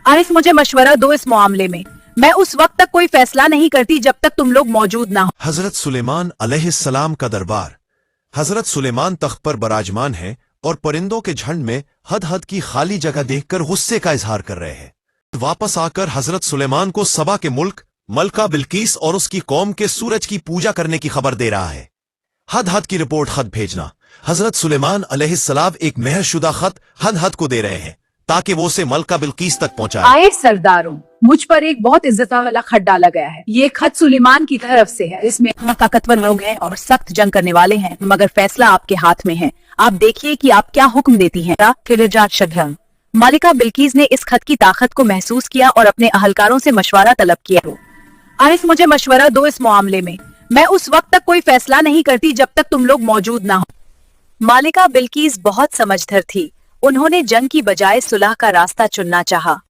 आरिफ मुझे मशवरा दो इस मामले में। मैं उस वक्त तक कोई फैसला नहीं करती जब तक तुम लोग मौजूद ना हो। हजरत सुलेमान अलैहिस्सलाम का दरबार। हजरत सुलेमान तख्त पर बराजमान है और परिंदों के झुंड में हद हद की खाली जगह देखकर गुस्से का इजहार कर रहे हैं। वापस आकर हजरत सुलेमान को सबा के मुल्क मलका बिल्किस और उसकी कौम के सूरज की पूजा करने की खबर दे रहा है। हद हद की रिपोर्ट खत भेजना। हजरत सुलेमान अलैहिस्सलाम एक मेहरशुदा खत हद हद को दे रहे हैं ताकि वो उसे मलका बिल्किस तक पहुंचाए। आए सरदारों, मुझ पर एक बहुत इज्जत वाला खत डाला गया है। ये खत सुलेमान की तरफ से है। इसमें ताकतवर लोग हैं और सख्त जंग करने वाले हैं, मगर फैसला आपके हाथ में है। आप देखिए कि आप क्या हुक्म देती हैं। मालिका बिल्किस ने इस खत की ताकत को महसूस किया और अपने अहलकारों से मशवरा तलब किया। आरिफ मुझे मशवरा दो इस मामले में। मैं उस वक्त तक कोई फैसला नहीं करती जब तक तुम लोग मौजूद ना हो। मालिका बिल्किस बहुत समझदार थी। उन्होंने जंग की बजाय सुलह का रास्ता चुनना चाहा।